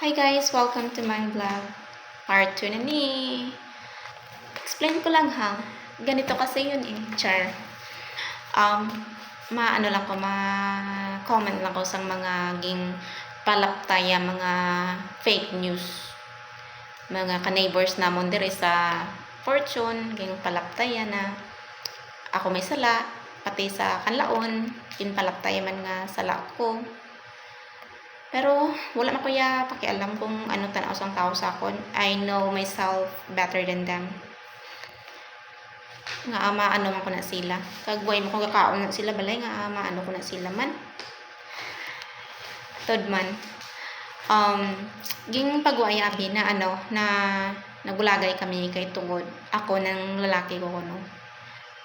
Hi guys! Welcome to my vlog. Part 2 na ni. Explain ko lang ha. Ganito kasi yun eh. Char. Um, maano lang ko, ma-comment lang ko sa mga ging palaptaya, mga fake news. Mga ka-neighbors namon diri sa Fortune, ging palaptaya na ako may sala, pati sa kanlaon, ging palaptaya man nga sala ko. Pero wala man kuya pakialam kung ano tanaw sang tao sa akon. I know myself better than them. Nga maano man ko na sila. Kagway mo kung kakaon na sila balay nga maano ko na sila man. Tod man. Ging pagwaya abi na ano na nagulagay kami kay tungod ako ng lalaki ko kuno.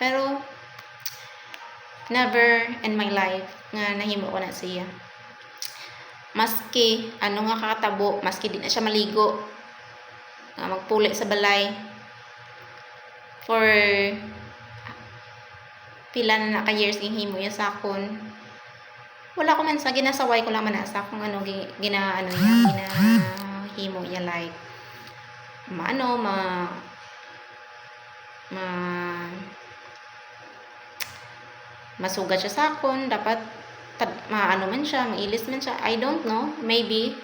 Pero never in my life nga nahimo ko na siya. Maski ano nga kakatabo, maski di na siya maligo, magpuli sa balay for pila na ka years ging himo ya sa akon. Wala ko man sa ginasaway ko lang man sa kung ano gina ano ya ginahimo ya like maano ma masugat siya sa akon, dapat maano man siya, mailis man siya, I don't know, maybe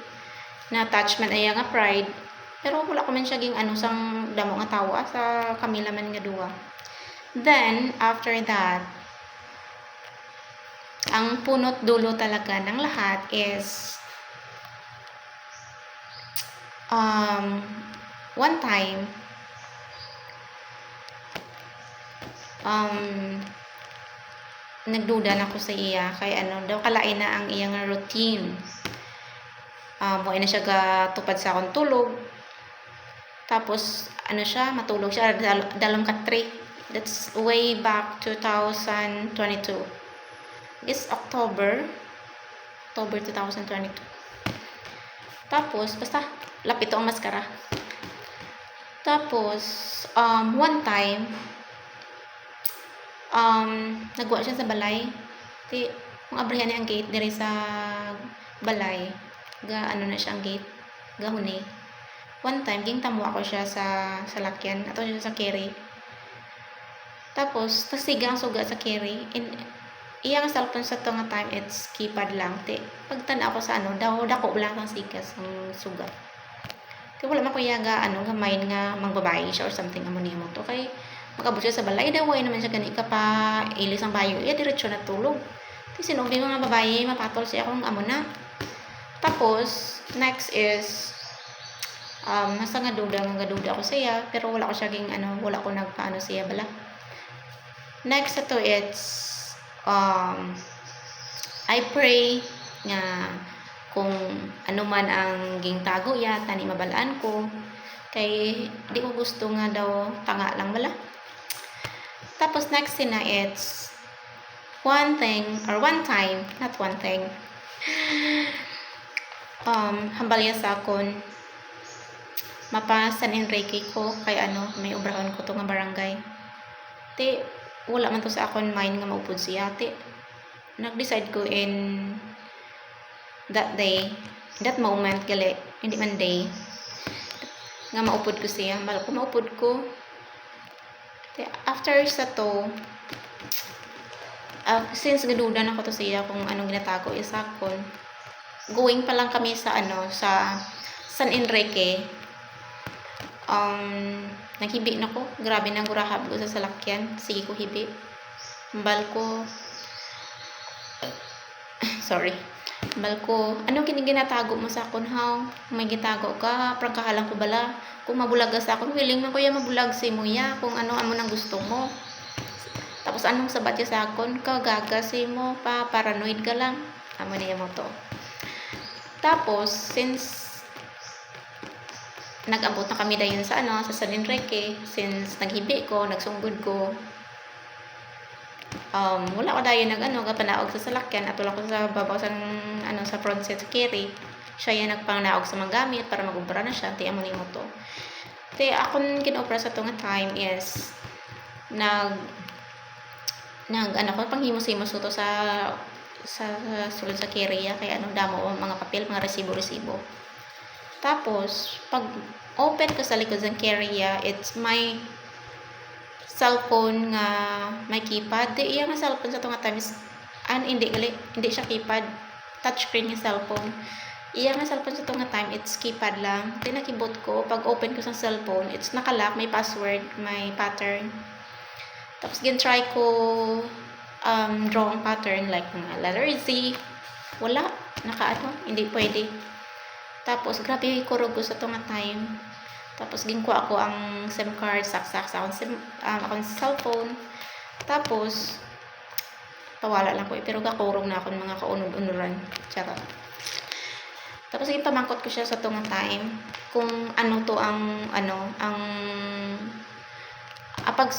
na touch man aya nga pride, pero wala ko man siya ging ano sang damo nga tawa sa kamila man nga duwa. Then after that, ang punot dulo talaga ng lahat is one time nagduda na ko sa iya kay ano daw kalain na ang iyang routine. Mo na siya gatupad sa akong tulog. Tapos ano siya, matulog siya dalom ka 3. That's way back 2022. It's October 2022. Tapos basta lapit ang maskara. Tapos one time nagwa siya sa balay. Ti kung abrihan niya ang gate diri sa balay. Ga ano na siya ang gate. Gahuni. One time ging tamo ako siya sa lakyan. Ato siya sa carry. Tapos tasiga ang suga sa carry. Iyang cellphone sa to nga time it's keypad lang. Ti pagtan ako sa ano daw dako lang ang sigas ang suga. Kaya wala man ko yaga ano gamay nga mangbabayi siya or something amo nimo to kay makabot siya sa balay daw way naman siya gani ka pa ilis ang bayo iya diretso na tulog. Ti sinugdi ko nga babayi mapatol siya akong amo na. Tapos next is masa nga duda ako siya pero wala ko siya ging ano wala ko nagpaano siya bala. Next to it's I pray nga kung ano man ang ging tago ya tani mabalaan ko kay di ko gusto nga daw tanga lang bala. Tapos next na it's one time hambal ya sa akon mapa San Enrique ko kay ano may obrahon ko to nga barangay. Ti wala man to sa akon mind nga maupod siya. Ti nag-decide ko in that day, that moment gali, hindi man day nga maupod ko siya. Bala ko maupod ko. After sa to since gaduda na ko to siya kung anong ginatago is akon, going pa lang kami sa ano sa San Enrique, naghibi na ko, grabe na gurahab ko sa salakyan, sige ko hibi bal ko sorry bal ko ano kini ginatago mo sa akon haw may gitago ka prangkahalang ko bala kung mabulaga sa akon willing man ko ya mabulag si mo ya kung ano amo nang gusto mo. Tapos anong sabat ya sa akon ka gaga si mo pa paranoid ka lang amo niya mo to. Tapos since nag-abot na kami dayon sa ano sa San Enrique, since naghibi ko nagsunggod ko wala ko dayon gapanaog sa salakyan at wala ko sa babaw sa ano sa front seat carry siya yan nagpangnaog sa mga gamit para mag-ubra na siya. Ti amo nimo to. Ti akon kinopra sa tong time is nag ano ko panghimos-himos to sa sulod sa carry kay ano damo mga papel mga resibo Tapos, pag open ko sa likod ng carrier, it's my cellphone nga may keypad. Di iya nga cellphone sa tunga times, hindi siya keypad. Touchscreen yung cellphone. Iya nga cellphone sa tunga time, it's keypad lang. Tinakibot ko, pag open ko sa cellphone, it's nakalock, may password, may pattern. Tapos, try ko draw ang pattern like mga letter Z. Wala. Hindi pwede. Tapos, grabe kurog ko sa tunga time. Tapos, ginkuha ako ang SIM card, saksak sa akong cellphone. Tapos, pawala lang ko. Pero kakurog na ako ng mga kaunod-unuran. Charot. Tapos, pamangkot ko siya sa tunga time. Kung ano to pag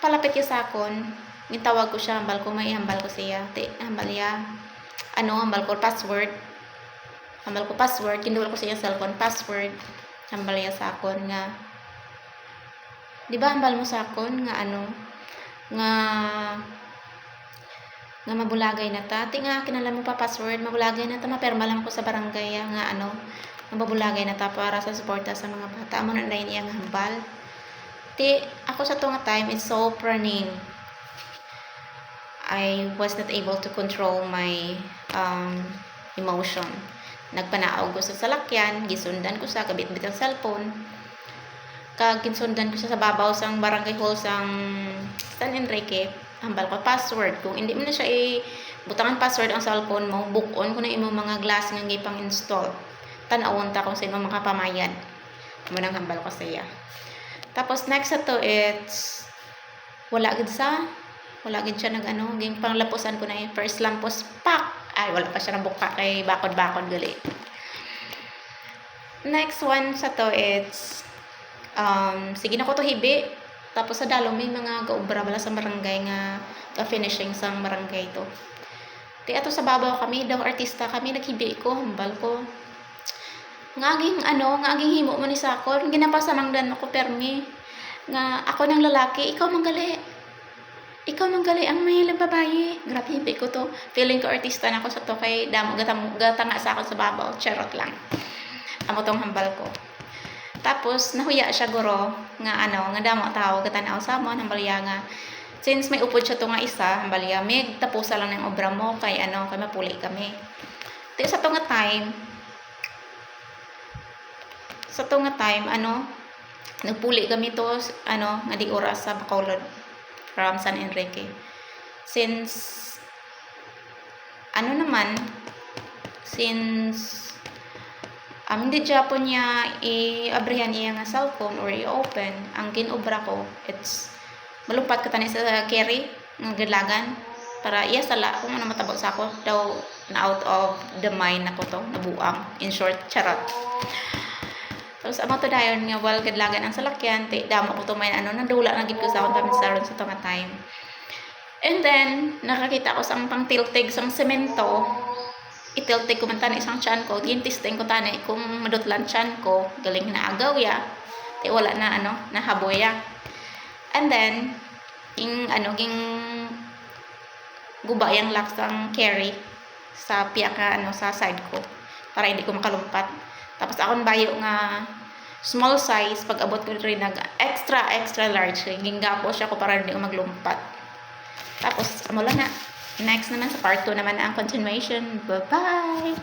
palapit niya sa akon, gitawag ko siya, hambal ko, may hambal ko siya. Hambal ko password. Kinuha ko siya cellphone password. Hambal niya sa akon nga, di ba hambal mo sa akon nga nga mabulagay na ta. Nga kinala mo pa password, mabulagay na ta, maperma lang ko sa barangay nga mabulagay na ta para sa suporta sa mga bata. Amo na lain iyang hambal. Ako sa tunga time, it's so praning. I was not able to control my emotion. Nagpanaog ko sa salakyan, gisundan ko sa kabit-bit ang cellphone. Ginsundan ko sa babaw sang barangay hall sang San Enrique, hambal ko password. Kung hindi mo na siya butangan password ang cellphone mo, book-on ko na imo mga glass nga gipang install. Tanawon ta kung sino makapamayad. Mo nang hambal ko sa iya. Tapos next to it's wala gid siya ging panglapusan ko na yung first lampos, pak! Ay, wala pa siya ng buka kay bakod-bakod gali. Next one sa to, it's sige na ko to hibi. Tapos sa dalo, may mga gaubra bala sa barangay nga ka-finishing sa barangay to. Ato sa babaw kami, daw artista kami, naghibi ko, hambal ko. Ngaging himo mo ni sakon, ginapasan dan ako permi. Nga ako ng lalaki, ikaw manggali ang may babae. Grabe, hibi ko to. Feeling ko artista na ako sa to kay damo gatanga sa akin sa babaw. Charot lang. Amo tong hambal ko. Tapos nahuya siya guro nga damo tao gatanaw sa mo hambalya nga. Since may upod siya to nga isa, hambalya mig tapusa lang ng obra mo kay kay mapuli kami. Sa to nga time nagpuli kami to nga di oras sa Bacolod from San Enrique. Since hindi Japon niya i-abrihan iya nga cellphone or i-open, ang ginobra ko, it's malumpat ka tani sa carry nga gidlagan para iya sala kung matabag sa ako daw na out of the mind ako to nabuang, in short, charot. Tapos amo to dayon nga gidlagan ang salakyan, damo ko to may nadula na gid ko sa akong pamisaron sa tunga time. And then nakakita ko sang pangtiltig sang semento. Itiltig ko man tani isang tiyan ko, gintisting ko tani kung madutlan tiyan ko, galing na agaw ya. Wala na nahaboy ya. And then ging gubayang lock sang carry sa piyaka sa side ko para hindi ko makalumpat. Tapos akong bayo nga small size, pag abot ko rin extra large, ginggapo siya ko para hindi ko maglumpat. Tapos amo lang na. Next naman sa part 2 naman ang continuation. Bye bye.